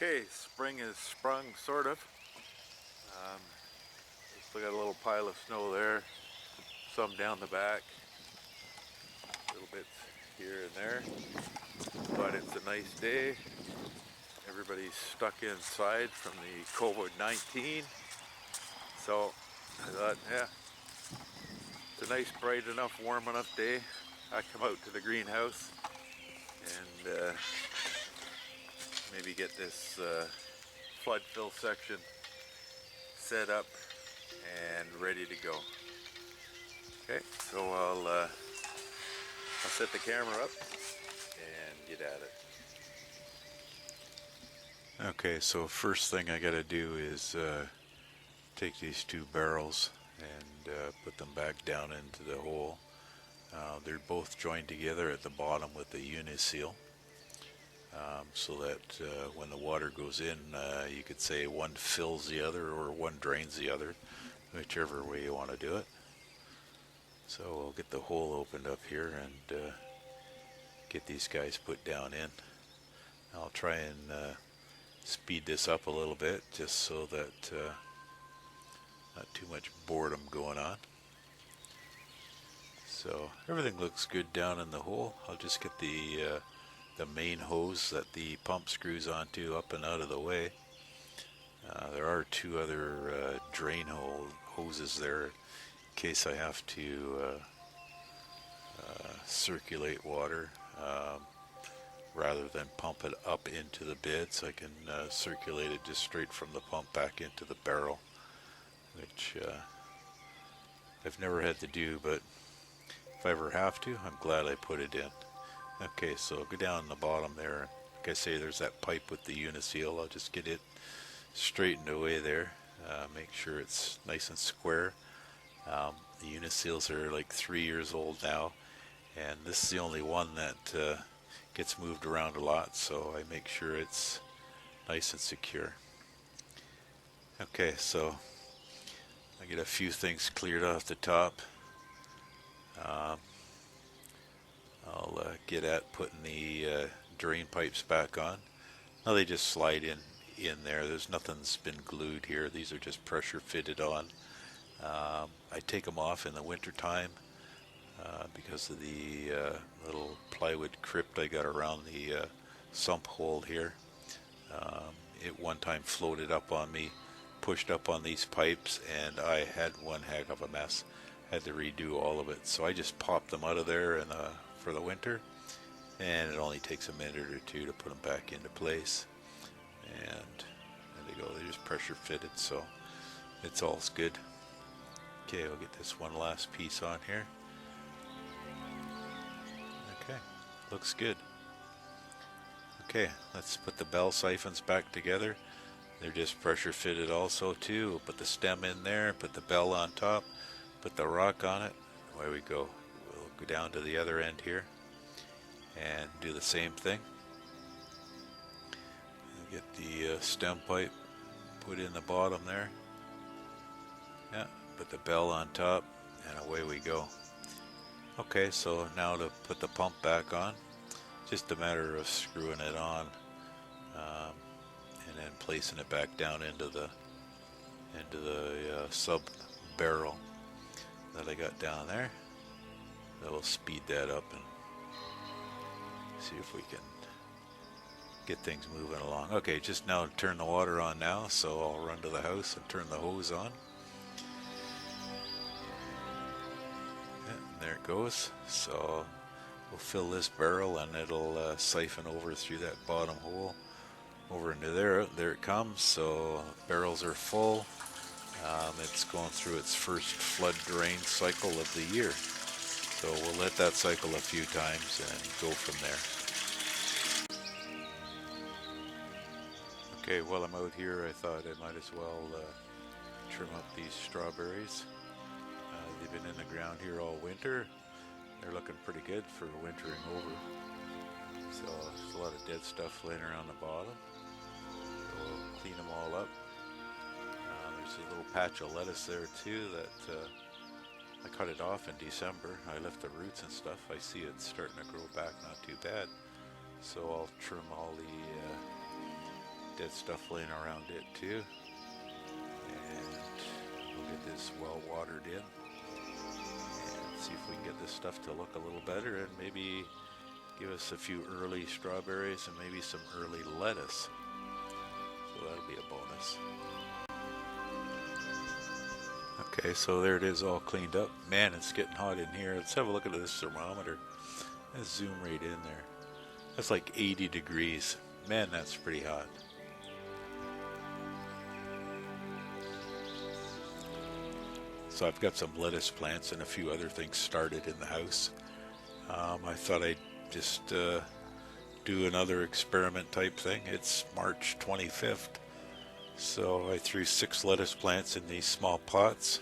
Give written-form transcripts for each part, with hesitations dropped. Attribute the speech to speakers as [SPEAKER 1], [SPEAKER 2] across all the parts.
[SPEAKER 1] Okay, spring has sprung, sort of. Still got a little pile of snow there, some down the back, little bits here and there, but it's a nice day. Everybody's stuck inside from the COVID-19, so I thought, yeah, it's a nice, bright enough, warm enough day. I come out to the greenhouse and maybe get this flood fill section set up and ready to go. Okay, so I'll set the camera up and get at it. Okay, so first thing I gotta do is take these two barrels and put them back down into the hole. They're both joined together at the bottom with the Uniseal, so that when the water goes in, you could say one fills the other or one drains the other, whichever way you want to do it. So we'll get the hole opened up here and get these guys put down in. I'll try and speed this up a little bit just so that not too much boredom going on. So everything looks good down in the hole. I'll just get the main hose that the pump screws onto up and out of the way. There are two other drain hoses there in case I have to circulate water rather than pump it up into the bed, so I can circulate it just straight from the pump back into the barrel, which I've never had to do, but if I ever have to, I'm glad I put it in. Okay, so go down the bottom there. Like I say, there's that pipe with the Uniseal. I'll just get it straightened away there. Make sure it's nice and square. The Uniseals are like 3 years old now, and this is the only one that gets moved around a lot, so I make sure it's nice and secure. Okay, so I get a few things cleared off the top. I'll get at putting the drain pipes back on. Now they just slide in there. There's nothing's been glued here. These are just pressure fitted on. I take them off in the winter time because of the little plywood crypt I got around the sump hole here. It one time floated up on me, pushed up on these pipes, and I had one heck of a mess. Had to redo all of it, so I just popped them out of there for the winter, and it only takes a minute or two to put them back into place, and there they go. They're just pressure fitted, so it's all good. Okay, we'll get this one last piece on here. Okay, looks good. Okay, let's put the bell siphons back together. They're just pressure fitted also too. We'll put the stem in there, put the bell on top, put the rock on it. Away we go. We'll go down to the other end here and do the same thing. Get the stem pipe put in the bottom there. Yeah, put the bell on top, and away we go. Okay, so now to put the pump back on, just a matter of screwing it on and then placing it back down into the sub barrel that I got down there. That will speed that up and see if we can get things moving along. Okay, just now turn the water on now, so I'll run to the house and turn the hose on. Yeah, and there it goes. So we'll fill this barrel and it'll siphon over through that bottom hole over into there. There it comes. So barrels are full. It's going through its first flood drain cycle of the year. So we'll let that cycle a few times and go from there. Okay, while I'm out here, I thought I might as well trim up these strawberries. They've been in the ground here all winter. They're looking pretty good for wintering over. So there's a lot of dead stuff laying around the bottom. So we'll clean them all up. There's a little patch of lettuce there too that I cut it off in December. I left the roots and stuff. I see it's starting to grow back, not too bad. So I'll trim all the dead stuff laying around it too. And we'll get this well watered in and see if we can get this stuff to look a little better and maybe give us a few early strawberries and maybe some early lettuce. So that'll be a bonus. Okay, so there it is, all cleaned up. Man, it's getting hot in here. Let's have a look at this thermometer. Let's zoom right in there. That's like 80 degrees. Man, that's pretty hot. So I've got some lettuce plants and a few other things started in the house. I thought I'd just do another experiment type thing. It's March 25th. So I threw 6 lettuce plants in these small pots.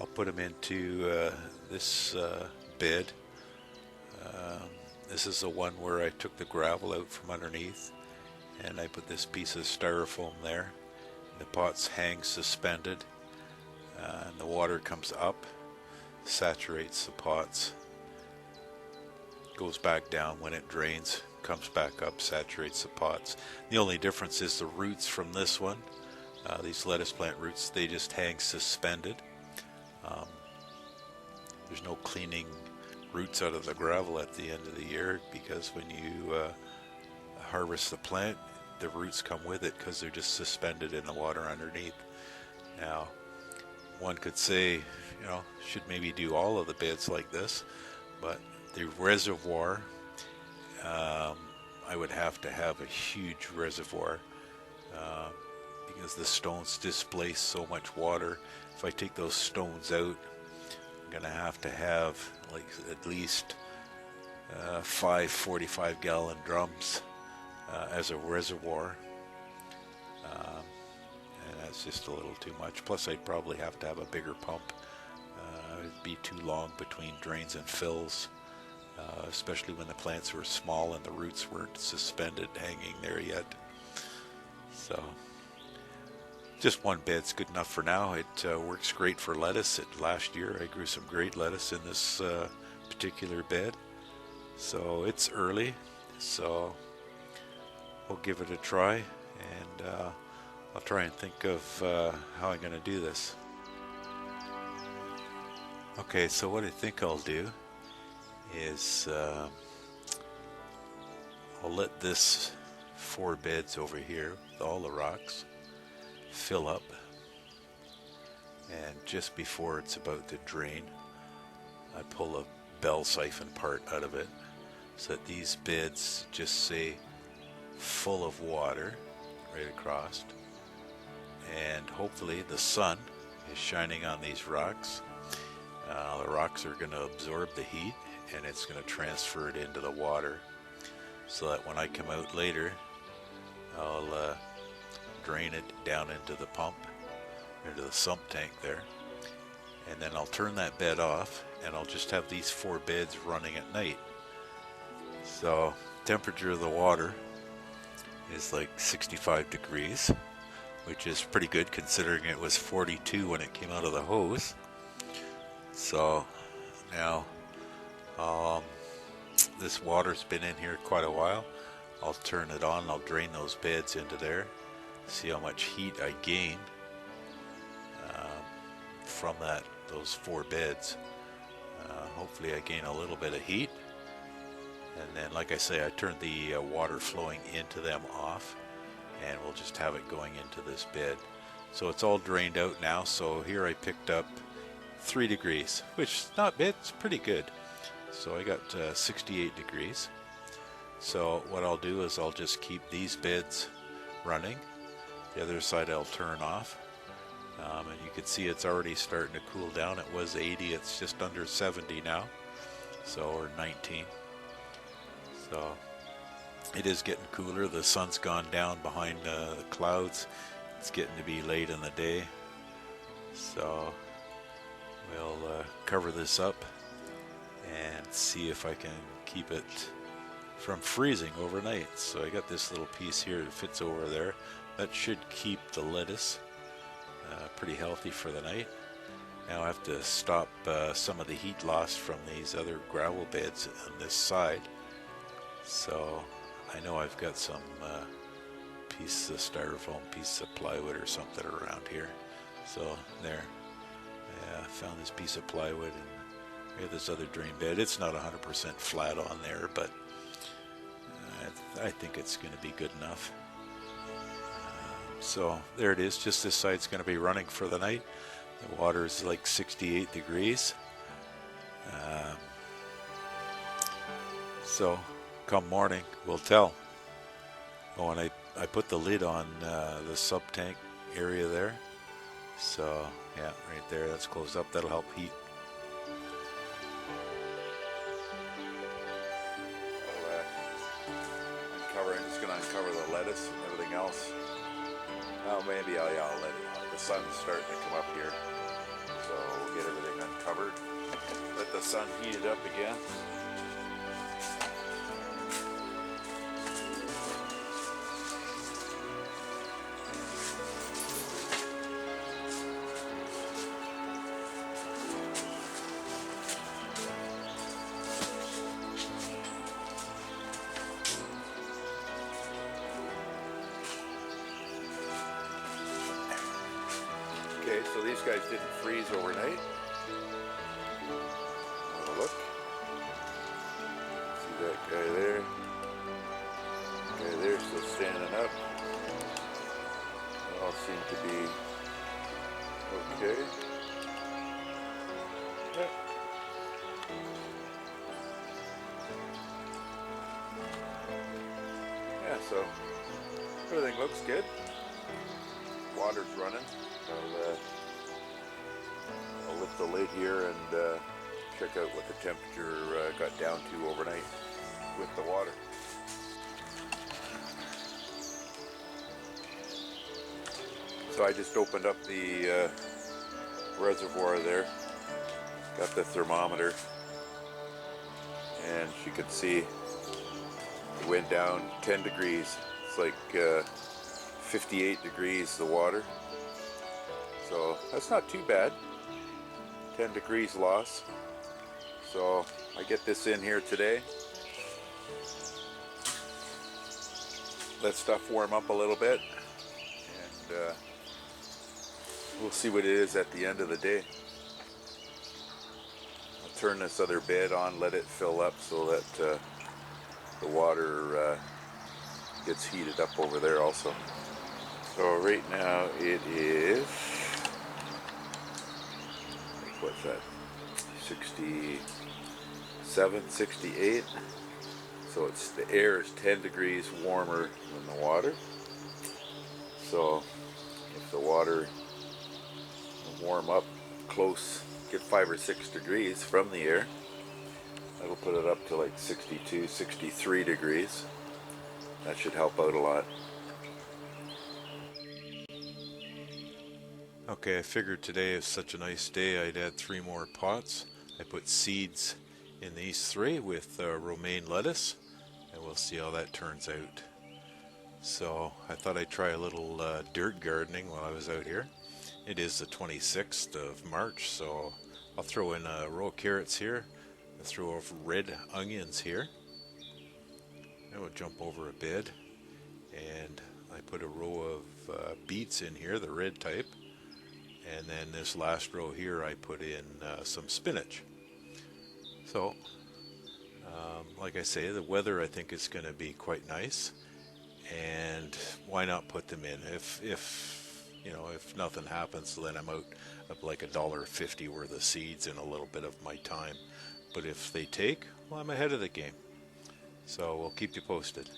[SPEAKER 1] I'll put them into this bed. This is the one where I took the gravel out from underneath and I put this piece of styrofoam there. The pots hang suspended and the water comes up, saturates the pots, goes back down when it drains, comes back up, saturates the pots. The only difference is the roots from this one. These lettuce plant roots, they just hang suspended. There's no cleaning roots out of the gravel at the end of the year, because when you harvest the plant, the roots come with it because they're just suspended in the water underneath. Now, one could say, you know, should maybe do all of the beds like this, but the reservoir, I would have to have a huge reservoir because the stones displace so much water. If I take those stones out, I'm gonna have to have like at least 5 45-gallon drums as a reservoir, and that's just a little too much. Plus I'd probably have to have a bigger pump. It'd be too long between drains and fills, especially when the plants were small and the roots weren't suspended hanging there yet. So just one bed's good enough for now. It works great for lettuce. Last year I grew some great lettuce in this particular bed. So it's early, so we'll give it a try, and I'll try and think of how I'm going to do this. Okay, so what I think I'll do is I'll let this 4 beds over here with all the rocks fill up, and just before it's about to drain, I pull a bell siphon part out of it so that these beds just say full of water right across, and hopefully the sun is shining on these rocks. The rocks are going to absorb the heat and it's going to transfer it into the water, so that when I come out later, I'll drain it down into the pump, into the sump tank there, and then I'll turn that bed off and I'll just have these 4 beds running at night. So temperature of the water is like 65 degrees, which is pretty good considering it was 42 when it came out of the hose. So now this water's been in here quite a while. I'll turn it on, I'll drain those beds into there, see how much heat I gain from those 4 beds. Hopefully I gain a little bit of heat, and then like I say, I turn the water flowing into them off, and we'll just have it going into this bed. So it's all drained out now. So here I picked up 3 degrees, which is not bad, it's pretty good. So I got 68 degrees. So what I'll do is I'll just keep these beds running. The other side I'll turn off. And you can see it's already starting to cool down. It was 80, it's just under 70 now. So, or 19. So it is getting cooler. The sun's gone down behind the clouds. It's getting to be late in the day. So we'll cover this up and see if I can keep it from freezing overnight. So I got this little piece here that fits over there. That should keep the lettuce pretty healthy for the night. Now I have to stop some of the heat loss from these other gravel beds on this side. So I know I've got some piece of styrofoam, piece of plywood or something around here. So there, yeah, I found this piece of plywood, and we have this other drain bed. It's not 100% flat on there, but I think it's going to be good enough. So there it is. Just this side's going to be running for the night. The water is like 68 degrees. So come morning, we'll tell. Oh, and I put the lid on the sub tank area there. So yeah, right there, that's closed up. That'll help heat. I'm just going to uncover the lettuce and everything else. Oh, maybe I'll let it. The sun's starting to come up here, so we'll get everything uncovered. Let the sun heat it up again. Okay, so these guys didn't freeze overnight. Have a look. See that guy there? Guy there still standing up. They all seem to be okay. Yeah. Yeah, so everything looks good. Water's running. I'll lift the lid here and check out what the temperature got down to overnight with the water. So I just opened up the reservoir there, got the thermometer, and you can see it went down 10 degrees. It's like 58 degrees the water. So that's not too bad. 10 degrees loss. So I get this in here today. Let stuff warm up a little bit, and we'll see what it is at the end of the day. I'll turn this other bed on, let it fill up so that the water gets heated up over there also. So right now it is, what's that, 67, 68. So the air is 10 degrees warmer than the water. So if the water warm up close, get 5 or 6 degrees from the air, that'll put it up to like 62, 63 degrees. That should help out a lot. Okay, I figured today is such a nice day I'd add 3 more pots. I put seeds in these 3 with romaine lettuce, and we'll see how that turns out. So I thought I'd try a little dirt gardening while I was out here. It is the 26th of March, so I'll throw in a row of carrots here. I'll throw over red onions here. I will jump over a bed, and I put a row of beets in here, the red type. And then this last row here I put in some spinach. So like I say, the weather I think is going to be quite nice, and why not put them in? If you know, if nothing happens, then I'm out of like $1.50 worth of seeds in a little bit of my time. But if they take, well, I'm ahead of the game. So we'll keep you posted.